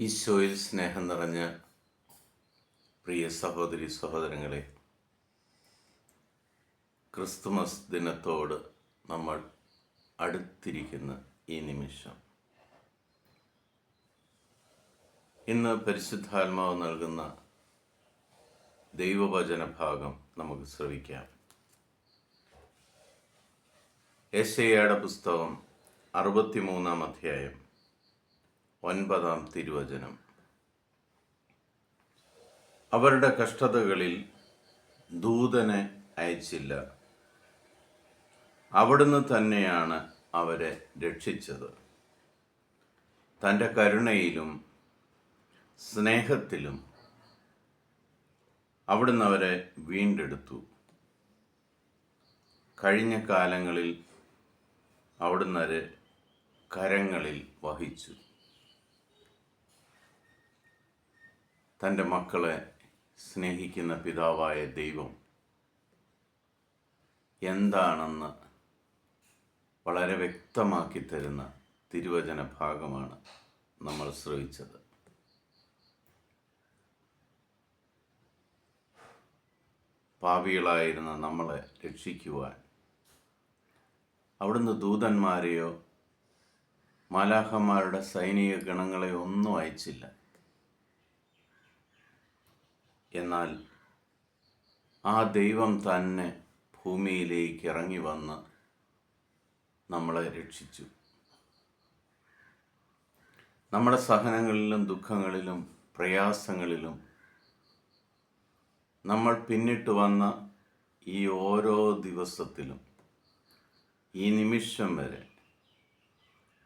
ഈശോയിൽ സ്നേഹം നിറഞ്ഞ പ്രിയ സഹോദരി സഹോദരങ്ങളെ, ക്രിസ്തുമസ് ദിനത്തോട് നമ്മൾ അടുത്തിരിക്കുന്ന ഈ നിമിഷം, ഇന്ന് പരിശുദ്ധാത്മാവ് നൽകുന്ന ദൈവവചന ഭാഗം നമുക്ക് ശ്രവിക്കാം. യെശയ്യായുടെ പുസ്തകം 63-ാം അധ്യായം 9-ാം തിരുവചനം. അവരുടെ കഷ്ടതകളിൽ ദൂതനെ അയച്ചില്ല, അവിടുന്ന് തന്നെയാണ് അവരെ രക്ഷിച്ചത്. തൻ്റെ കരുണയിലും സ്നേഹത്തിലും അവിടുന്ന് അവരെ വീണ്ടെടുത്തു. കഴിഞ്ഞ കാലങ്ങളിൽ അവിടുന്ന് അവരെ കരങ്ങളിൽ വഹിച്ചു. തൻ്റെ മക്കളെ സ്നേഹിക്കുന്ന പിതാവായ ദൈവം എന്താണെന്ന് വളരെ വ്യക്തമാക്കി തരുന്ന തിരുവചന ഭാഗമാണ് നമ്മൾ ശ്രവിച്ചത്. പാപികളായിരുന്ന നമ്മളെ രക്ഷിക്കുവാൻ അവിടുന്ന് ദൂതന്മാരെയോ മാലാഖമാരുടെ സൈനിക ഗണങ്ങളെയോ ഒന്നും അയച്ചില്ല. എന്നാൽ ആ ദൈവം തന്നെ ഭൂമിയിലേക്ക് ഇറങ്ങി വന്ന് നമ്മളെ രക്ഷിച്ചു. നമ്മുടെ സഹനങ്ങളിലും ദുഃഖങ്ങളിലും പ്രയാസങ്ങളിലും നമ്മൾ പിന്നിട്ട് വന്ന ഈ ഓരോ ദിവസത്തിലും, ഈ നിമിഷം വരെ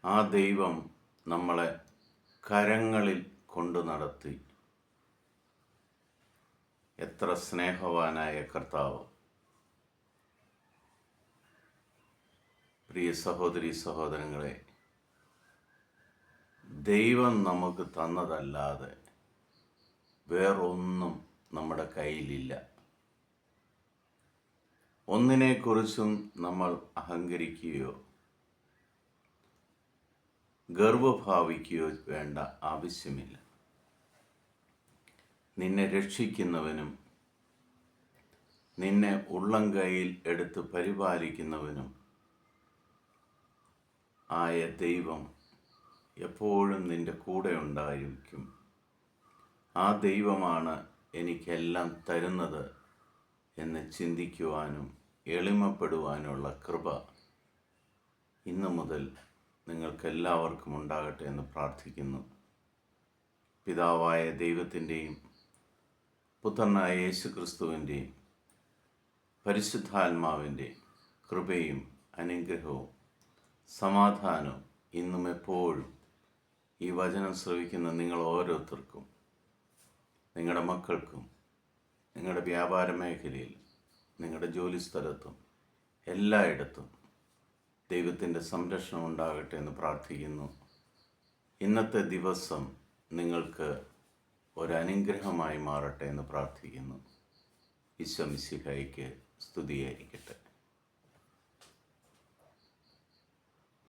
ആ ദൈവം നമ്മളെ കരങ്ങളിൽ കൊണ്ടു നടത്തി. എത്ര സ്നേഹവാനായ കർത്താവ്! പ്രിയ സഹോദരി സഹോദരങ്ങളെ, ദൈവം നമുക്ക് തന്നതല്ലാതെ വേറൊന്നും നമ്മുടെ കയ്യിലില്ല. ഒന്നിനെക്കുറിച്ചും നമ്മൾ അഹങ്കരിക്കുകയോ ഗർവഭാവിക്കുകയോ വേണ്ട ആവശ്യമില്ല. നിന്നെ രക്ഷിക്കുന്നവനും നിന്നെ ഉള്ളം കൈയിൽ എടുത്ത് പരിപാലിക്കുന്നവനും ആയ ദൈവം എപ്പോഴും നിന്റെ കൂടെ ഉണ്ടായിരിക്കും. ആ ദൈവമാണ് എനിക്കെല്ലാം തരുന്നത് എന്ന് ചിന്തിക്കുവാനും എളിമപ്പെടുവാനുള്ള കൃപ ഇന്നു മുതൽ നിങ്ങൾക്കെല്ലാവർക്കും ഉണ്ടാകട്ടെ എന്ന് പ്രാർത്ഥിക്കുന്നു. പിതാവായ ദൈവത്തിൻ്റെയും പുത്രനായ യേശുക്രിസ്തുവിൻ്റെയും പരിശുദ്ധാത്മാവിൻ്റെയും കൃപയും അനുഗ്രഹവും സമാധാനവും ഇന്നും എപ്പോഴും ഈ വചനം ശ്രവിക്കുന്ന നിങ്ങൾ ഓരോരുത്തർക്കും, നിങ്ങളുടെ മക്കൾക്കും, നിങ്ങളുടെ വ്യാപാര മേഖലയിൽ, നിങ്ങളുടെ ജോലിസ്ഥലത്തും എല്ലായിടത്തും ദൈവത്തിൻ്റെ സംരക്ഷണം ഉണ്ടാകട്ടെ എന്ന് പ്രാർത്ഥിക്കുന്നു. ഇന്നത്തെ ദിവസം നിങ്ങൾക്ക് ഒരനുഗ്രഹമായി മാറട്ടെ എന്ന് പ്രാർത്ഥിക്കുന്നു. ഈശോ മിശിഹായ്ക്ക് സ്തുതിയായിരിക്കട്ടെ.